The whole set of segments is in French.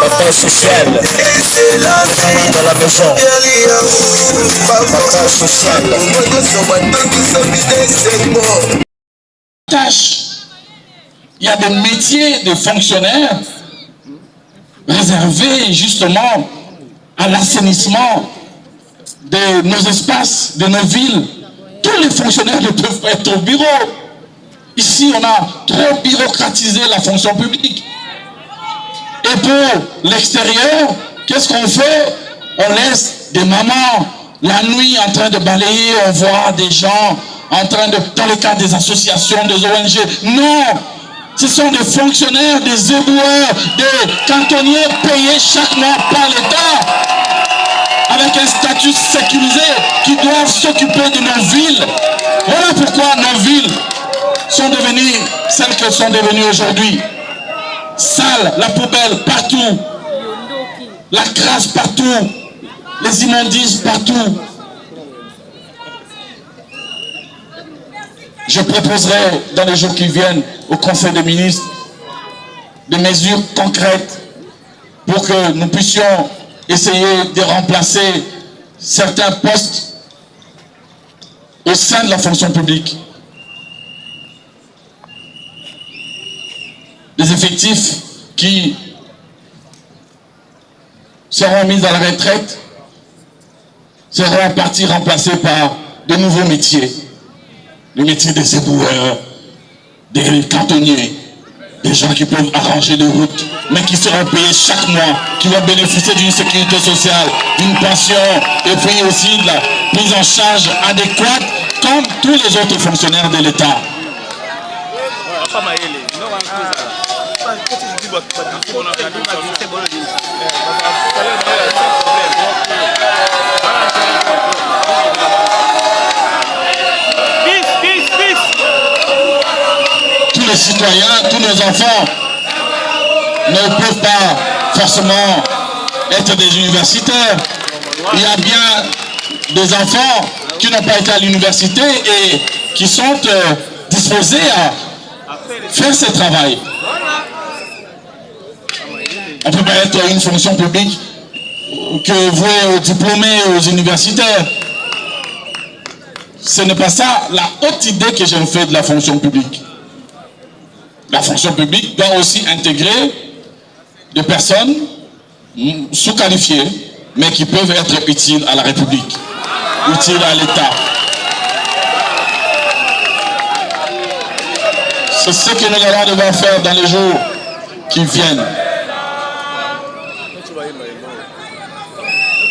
Papa social dans la maison. Papa social. Tâche. Il y a des métiers de fonctionnaires réservés justement à l'assainissement de nos espaces, de nos villes. Tous les fonctionnaires ne peuvent pas être au bureau. Ici, on a trop bureaucratisé la fonction publique. Et pour l'extérieur, qu'est-ce qu'on fait? On laisse des mamans la nuit en train de balayer, on voit des gens en train de, dans le cadre des associations, des ONG. Non! Ce sont des fonctionnaires, des éboueurs, des cantonniers payés chaque mois par l'État, avec un statut sécurisé, qui doivent s'occuper de nos villes. Voilà pourquoi nos villes sont devenues celles qu'elles sont devenues aujourd'hui. Sales, la poubelle partout, la crasse partout, les immondices partout. Je proposerai dans les jours qui viennent au Conseil des ministres des mesures concrètes pour que nous puissions essayer de remplacer certains postes au sein de la fonction publique. Des effectifs qui seront mis à la retraite seront en partie remplacés par de nouveaux métiers. Le métier des éboueurs, des cantonniers, des gens qui peuvent arranger les routes, mais qui seront payés chaque mois, qui vont bénéficier d'une sécurité sociale, d'une pension, et puis aussi de la prise en charge adéquate, comme tous les autres fonctionnaires de l'État. Tous les citoyens, tous nos enfants ne peuvent pas forcément être des universitaires. Il y a bien des enfants qui n'ont pas été à l'université et qui sont disposés à faire ce travail. On ne peut pas être une fonction publique que vouée aux diplômés et aux universitaires. Ce n'est pas ça la haute idée que j'ai fait de la fonction publique. La fonction publique doit aussi intégrer des personnes sous-qualifiées, mais qui peuvent être utiles à la République, utiles à l'État. C'est ce que nous allons devoir faire dans les jours qui viennent.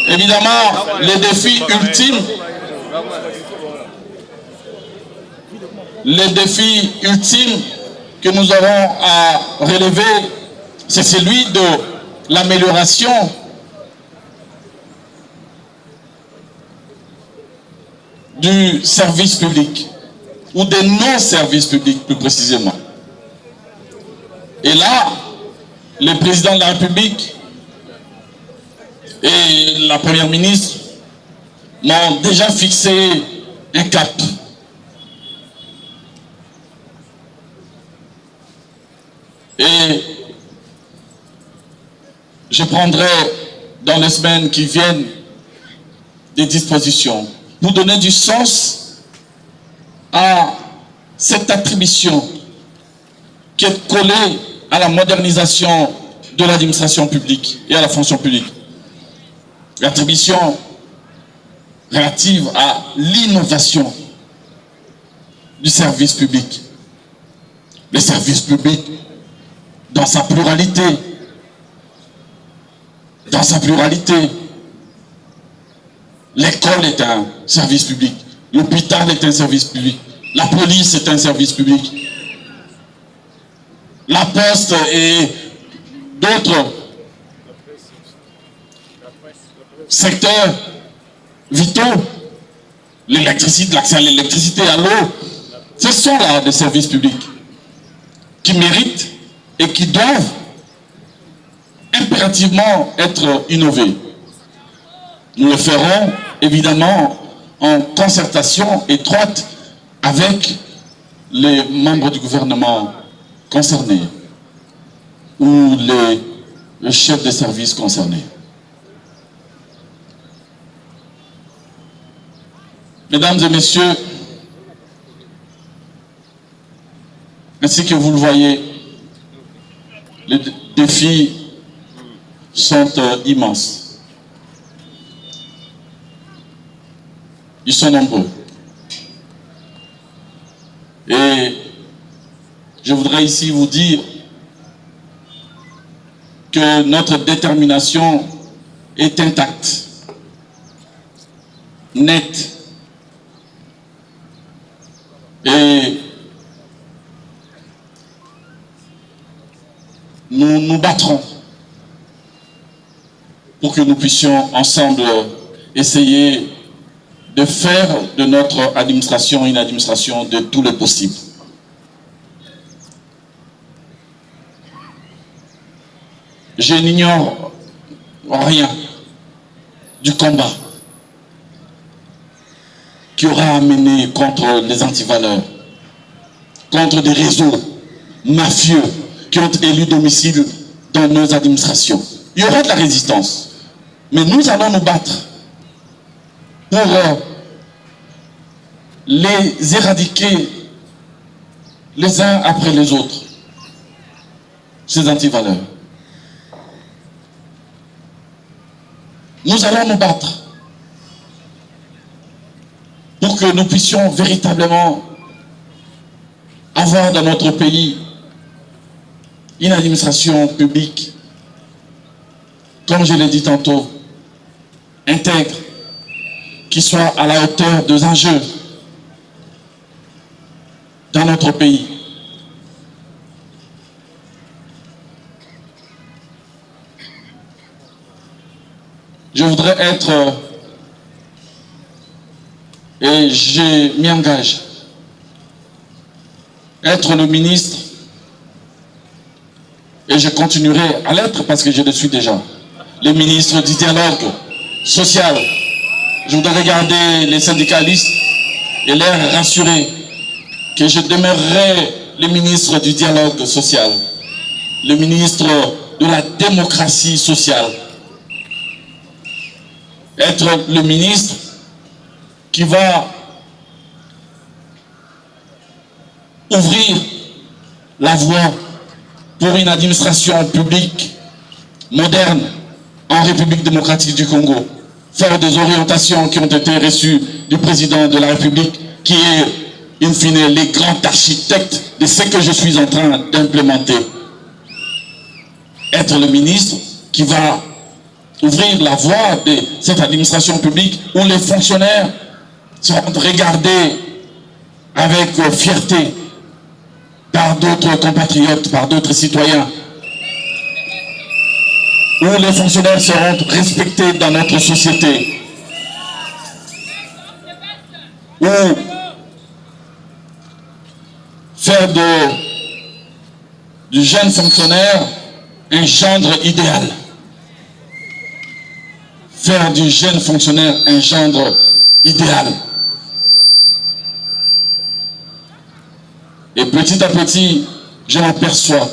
Évidemment, les défis ultimes que nous aurons à relever, c'est celui de l'amélioration du service public, ou des non-services publics plus précisément. Et là, le président de la République et la première ministre m'ont déjà fixé un cap. Et je prendrai dans les semaines qui viennent des dispositions pour donner du sens à cette attribution qui est collée à la modernisation de l'administration publique et à la fonction publique. L'attribution relative à l'innovation du service public. Le service public dans sa pluralité. Dans sa pluralité. L'école est un service public. L'hôpital est un service public. La police est un service public. La poste et d'autres secteurs vitaux, l'électricité, l'accès à l'électricité, à l'eau, ce sont là des services publics qui méritent et qui doivent impérativement être innové. Nous le ferons évidemment en concertation étroite avec les membres du gouvernement concernés ou les chefs de service concernés. Mesdames et messieurs, ainsi que vous le voyez, les défis sont immenses. Ils sont nombreux. Et je voudrais ici vous dire que notre détermination est intacte, nette. Et nous nous battrons pour que nous puissions ensemble essayer de faire de notre administration une administration de tout le possible. Je n'ignore rien du combat qui aura amené contre les antivaleurs, contre des réseaux mafieux qui ont élu domicile dans nos administrations. Il y aura de la résistance, mais nous allons nous battre pour les éradiquer les uns après les autres, ces antivaleurs. Nous allons nous battre pour que nous puissions véritablement avoir dans notre pays une administration publique, comme je l'ai dit tantôt, intègre, qui soit à la hauteur des enjeux dans notre pays. Je voudrais être, et je m'y engage, être le ministre, et je continuerai à l'être parce que je le suis déjà, le ministre du dialogue social. Je voudrais regarder les syndicalistes et leur rassurer que je demeurerai le ministre du dialogue social, le ministre de la démocratie sociale. Être le ministre qui va ouvrir la voie pour une administration publique moderne en République démocratique du Congo, faire des orientations qui ont été reçues du président de la République, qui est, in fine, les grands architectes de ce que je suis en train d'implémenter. Être le ministre qui va ouvrir la voie de cette administration publique où les fonctionnaires seront regardés avec fierté par d'autres compatriotes, par d'autres citoyens, où les fonctionnaires seront respectés dans notre société, où faire du jeune fonctionnaire un gendre idéal. Faire du jeune fonctionnaire un gendre idéal. Et petit à petit, je m'aperçois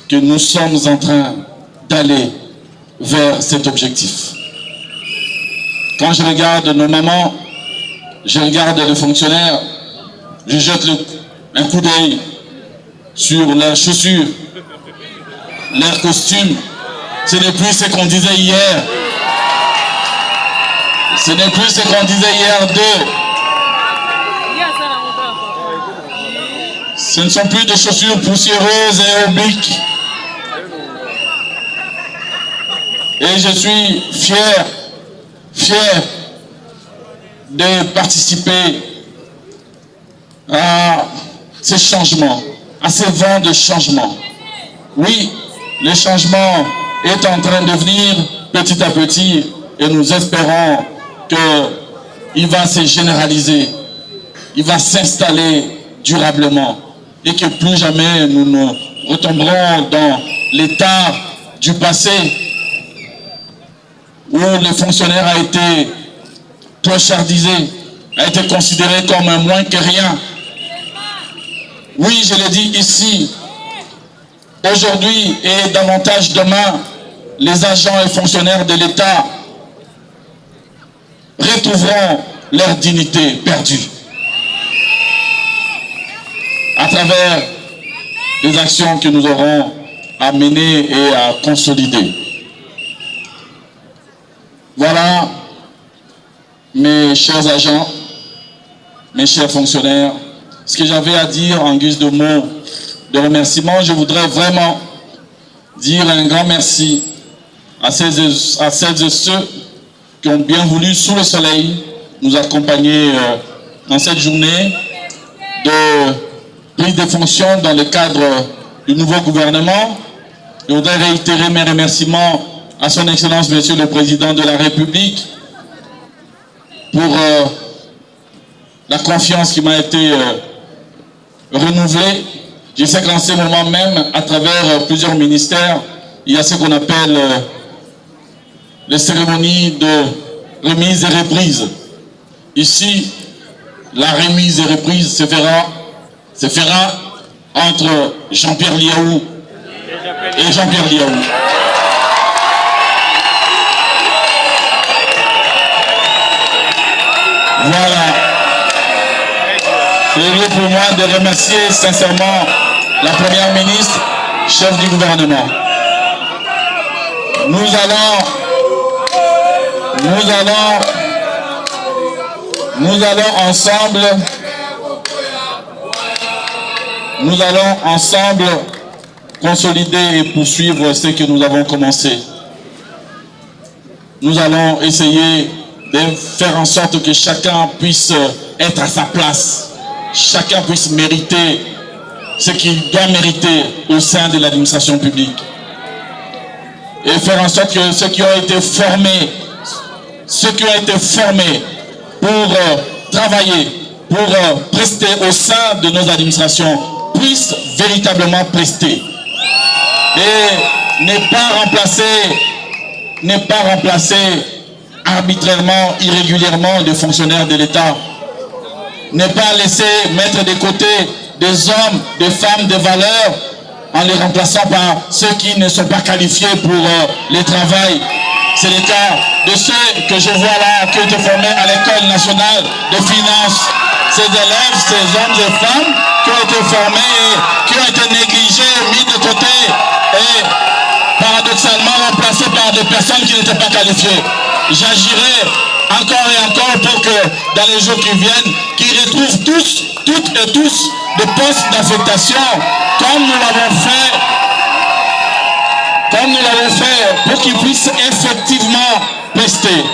que nous sommes en train d'aller vers cet objectif. Quand je regarde nos mamans, je regarde les fonctionnaires, je jette un coup d'œil sur leurs chaussures, leurs costumes. Ce n'est plus ce qu'on disait hier. Ce n'est plus ce qu'on disait hier d'eux. Ce ne sont plus des chaussures poussiéreuses et obliques. Et je suis fier de participer à ces changements, à ces vents de changement. Oui, le changement est en train de venir petit à petit et nous espérons qu'il va se généraliser, il va s'installer durablement et que plus jamais nous ne retomberons dans l'état du passé où les fonctionnaires a été clochardisés, a été considéré comme un moins que rien. Oui, je l'ai dit ici, aujourd'hui et davantage demain, les agents et fonctionnaires de l'État retrouveront leur dignité perdue à travers les actions que nous aurons à mener et à consolider. Voilà, mes chers agents, mes chers fonctionnaires, ce que j'avais à dire en guise de mots de remerciement. Je voudrais vraiment dire un grand merci à celles et ceux qui ont bien voulu, sous le soleil, nous accompagner dans cette journée de prise de fonctions dans le cadre du nouveau gouvernement. Je voudrais réitérer mes remerciements à son Excellence, Monsieur le Président de la République, pour la confiance qui m'a été renouvelée. Je sais qu'en ce moment même, à travers plusieurs ministères, il y a ce qu'on appelle les cérémonies de remise et reprise. Ici, la remise et reprise se fera entre Jean-Pierre Liaou et Jean-Pierre Liaou. Voilà. C'est lieu pour moi de remercier sincèrement la Première ministre, chef du gouvernement. Nous allons ensemble consolider et poursuivre ce que nous avons commencé. Nous allons essayer de faire en sorte que chacun puisse être à sa place, chacun puisse mériter ce qu'il doit mériter au sein de l'administration publique. Et faire en sorte que ceux qui ont été formés pour travailler, pour prester au sein de nos administrations, puissent véritablement prester. Et ne pas remplacer arbitrairement, irrégulièrement des fonctionnaires de l'État. Ne pas laisser mettre de côté des hommes, des femmes de valeur en les remplaçant par ceux qui ne sont pas qualifiés pour le travail. C'est le cas de ceux que je vois là, qui ont été formés à l'École nationale de finances. Ces élèves, ces hommes et femmes qui ont été formés et qui ont été négligés, mis de côté et paradoxalement remplacés par des personnes qui n'étaient pas qualifiées. J'agirai encore et encore pour que dans les jours qui viennent, qu'ils retrouvent toutes et tous des postes d'affectation comme nous l'avons fait pour qu'ils puissent effectivement prester.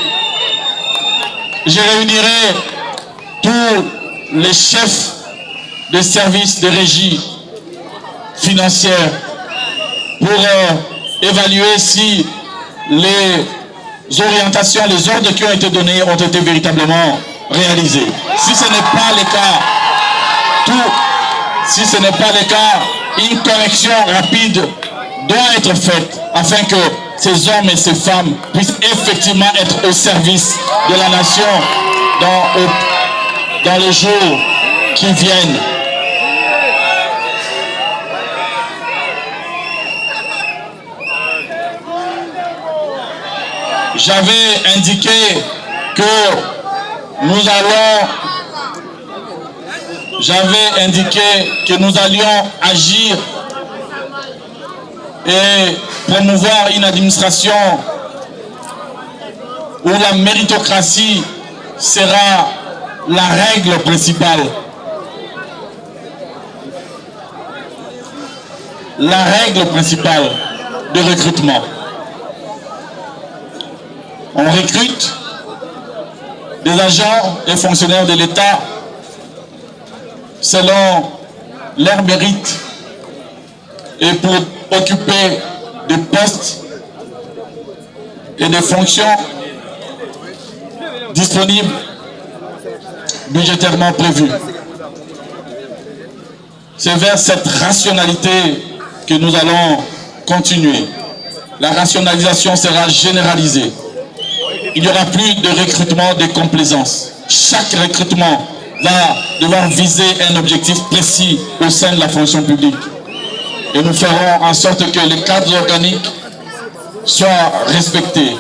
Je réunirai tous les chefs de services de régie financière pour évaluer si les orientations, les ordres qui ont été donnés ont été véritablement réalisés. Si ce n'est pas le cas, une correction rapide doit être faite afin que ces hommes et ces femmes puissent effectivement être au service de la nation dans les jours qui viennent. J'avais indiqué que nous allions agir et promouvoir une administration où la méritocratie sera la règle principale. La règle principale de recrutement. On recrute des agents et fonctionnaires de l'État selon leur mérite et pour occuper des postes et des fonctions disponibles budgétairement prévues. C'est vers cette rationalité que nous allons continuer. la rationalisation sera généralisée. Il n'y aura plus de recrutement de complaisance. Chaque recrutement va devoir viser un objectif précis au sein de la fonction publique. Et nous ferons en sorte que les cadres organiques soient respectés.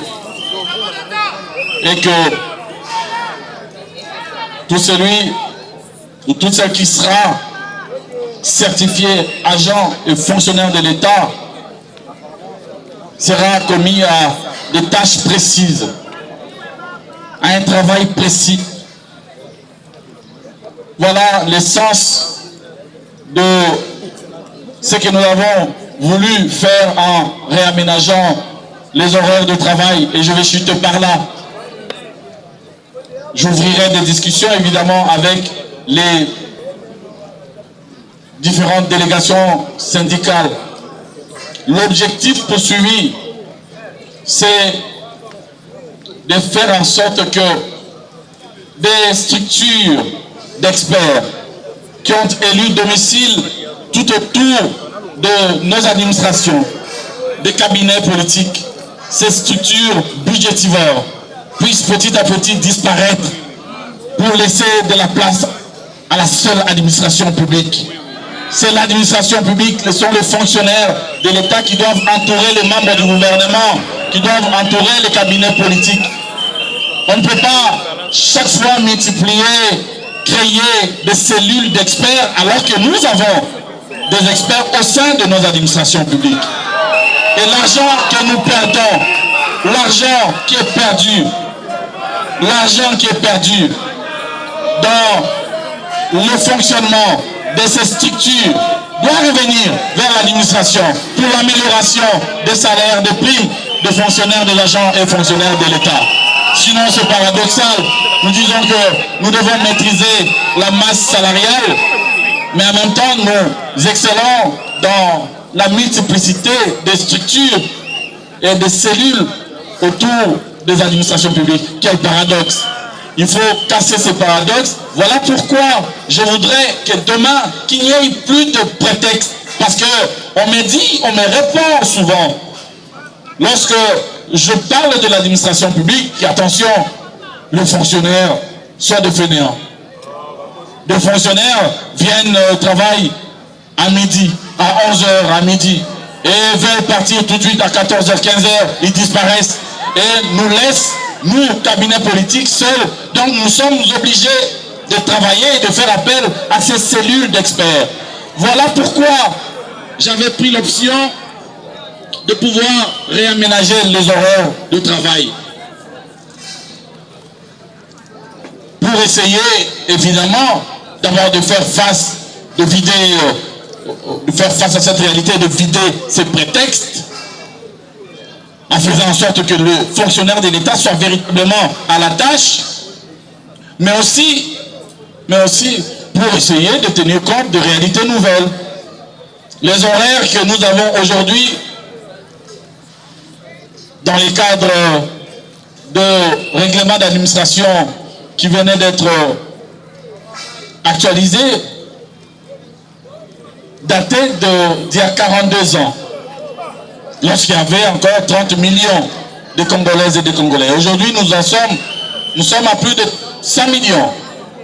Et que tout celui ou toute celle qui sera certifié agent et fonctionnaire de l'État sera commis à des tâches précises, à un travail précis. Voilà l'essence de ce que nous avons voulu faire en réaménageant les horaires de travail, et je vais chuter par là. J'ouvrirai des discussions évidemment avec les différentes délégations syndicales. L'objectif poursuivi, c'est de faire en sorte que des structures d'experts qui ont élu domicile tout autour de nos administrations, des cabinets politiques, ces structures budgétivores puissent petit à petit disparaître pour laisser de la place à la seule administration publique. C'est l'administration publique, ce sont les fonctionnaires de l'État qui doivent entourer les membres du gouvernement, qui doivent entourer les cabinets politiques. On ne peut pas chaque fois multiplier, créer des cellules d'experts alors que nous avons des experts au sein de nos administrations publiques. Et l'argent que nous perdons, l'argent qui est perdu dans le fonctionnement de ces structures doit revenir vers l'administration pour l'amélioration des salaires, des primes des fonctionnaires, des agents et fonctionnaires de l'État. Sinon, c'est paradoxal. Nous disons que nous devons maîtriser la masse salariale, mais en même temps, nous excellons dans la multiplicité des structures et des cellules autour des administrations publiques. Quel paradoxe! Il faut casser ces paradoxes. Voilà pourquoi je voudrais que demain, qu'il n'y ait plus de prétexte. Parce qu'on me dit, on me répond souvent, lorsque je parle de l'administration publique, attention, les fonctionnaires soient des fainéants. Des fonctionnaires viennent au travail à midi, à 11h, à midi, et veulent partir tout de suite à 14h, 15h, ils disparaissent et nous laissent, nous, cabinets politiques, seuls. Donc nous sommes obligés de travailler et de faire appel à ces cellules d'experts. Voilà pourquoi j'avais pris l'option de pouvoir réaménager les horaires de travail. Pour essayer, évidemment, d'abord de faire face, de faire face à cette réalité, de vider ces prétextes, en faisant en sorte que le fonctionnaire de l'État soit véritablement à la tâche, mais aussi pour essayer de tenir compte de réalités nouvelles. Les horaires que nous avons aujourd'hui dans les cadres de règlement d'administration qui venait d'être actualisé dataient d'il y a 42 ans, lorsqu'il y avait encore 30 millions de Congolaises et de Congolais. Aujourd'hui, nous sommes à plus de 100 millions,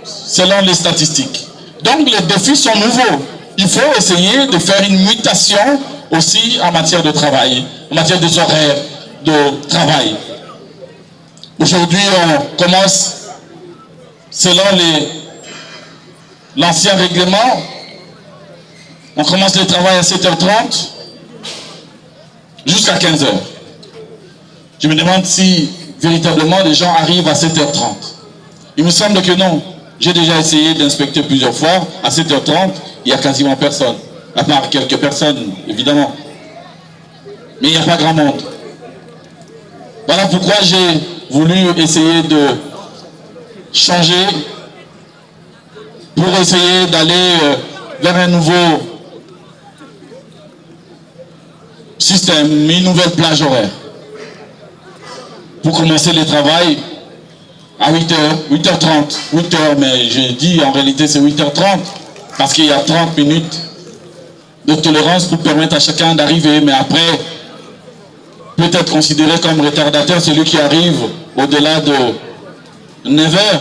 selon les statistiques. Donc, les défis sont nouveaux. Il faut essayer de faire une mutation aussi en matière de travail, en matière des horaires de travail. Aujourd'hui, on commence, selon l'ancien règlement, on commence le travail à 7h30 jusqu'à 15h. Je me demande si véritablement les gens arrivent à 7h30. Il me semble que non. J'ai déjà essayé d'inspecter plusieurs fois. À 7h30, il n'y a quasiment personne. À part quelques personnes, évidemment. Mais il n'y a pas grand monde. Voilà pourquoi j'ai voulu essayer de changer pour essayer d'aller vers un nouveau système, une nouvelle plage horaire. Pour commencer le travail à 8h, 8h30, 8h, mais je dis en réalité c'est 8h30 parce qu'il y a 30 minutes de tolérance pour permettre à chacun d'arriver, mais après peut être considéré comme retardataire celui qui arrive au-delà de 9 heures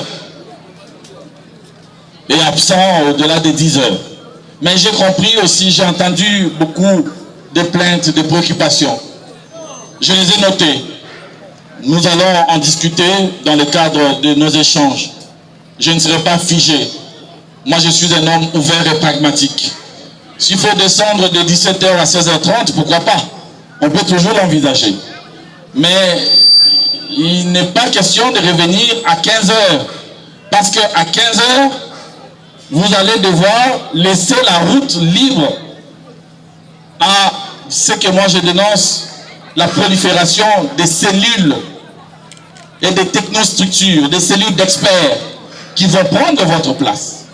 et absent au-delà de 10 heures. Mais j'ai compris aussi, j'ai entendu beaucoup de plaintes, de préoccupations. Je les ai notées. Nous allons en discuter dans le cadre de nos échanges. Je ne serai pas figé. Moi, je suis un homme ouvert et pragmatique. S'il faut descendre de 17h à 16h30, pourquoi pas? On peut toujours l'envisager. Mais il n'est pas question de revenir à 15h. Parce qu'à 15h, vous allez devoir laisser la route libre à ce que moi je dénonce, la prolifération des cellules et des technostructures, des cellules d'experts qui vont prendre votre place.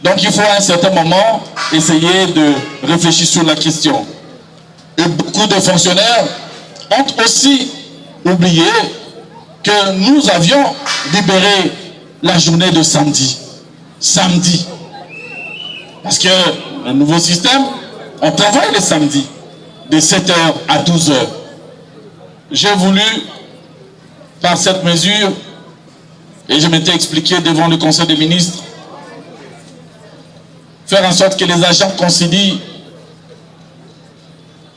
Donc il faut à un certain moment essayer de réfléchir sur la question. Et beaucoup de fonctionnaires ont aussi oublié que nous avions libéré la journée de samedi. Samedi. Parce que le nouveau système, on travaille le samedi de 7h à 12h. J'ai voulu, par cette mesure, et je m'étais expliqué devant le Conseil des ministres, faire en sorte que les agents concilient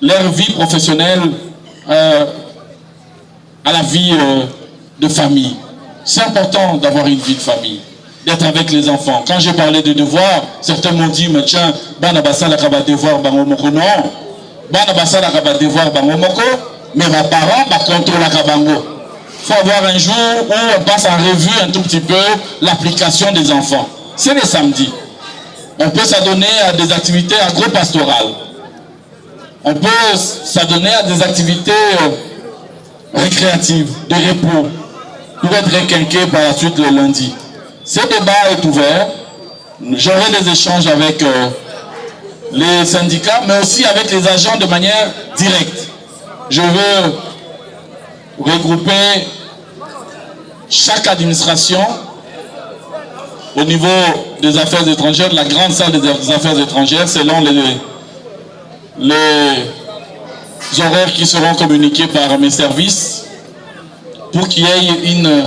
leur vie professionnelle à la vie de famille. C'est important d'avoir une vie de famille, d'être avec les enfants. Quand j'ai parlé de devoirs, certains m'ont dit, mais tiens, bana basala kaba devoir bangomoko. Non, bana basala kaba devoir bangomoko, mais mes parents ba contrôle la kabango. Il faut avoir un jour où on passe en revue un tout petit peu l'application des enfants. C'est les samedis. On peut s'adonner à des activités agro-pastorales. On peut s'adonner à des activités récréatives, de repos, pour être requinqué par la suite le lundi. Ce débat est ouvert. J'aurai des échanges avec les syndicats, mais aussi avec les agents de manière directe. Je veux regrouper chaque administration au niveau des affaires étrangères, de la grande salle des affaires étrangères, selon les horaires qui seront communiqués par mes services, pour qu'il y ait une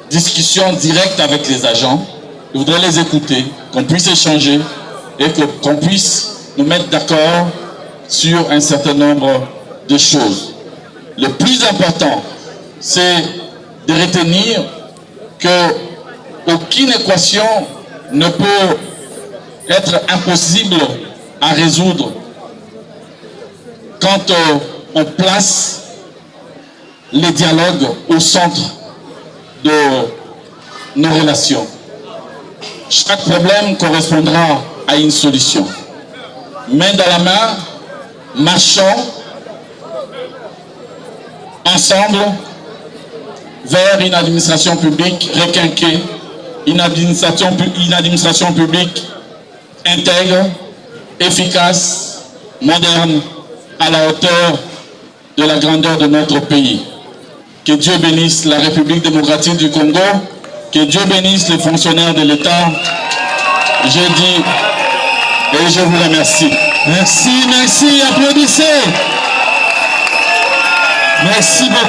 discussion directe avec les agents. Je voudrais les écouter, qu'on puisse échanger et qu'on puisse nous mettre d'accord sur un certain nombre de choses. Le plus important, c'est de retenir qu'aucune équation ne peut être impossible à résoudre quand on place les dialogues au centre de nos relations. Chaque problème correspondra à une solution. Main dans la main, marchons ensemble vers une administration publique requinquée, une administration publique intègre, efficace, moderne, à la hauteur de la grandeur de notre pays. Que Dieu bénisse la République démocratique du Congo, que Dieu bénisse les fonctionnaires de l'État. Je dis et je vous remercie. Merci, merci, applaudissez. Merci beaucoup.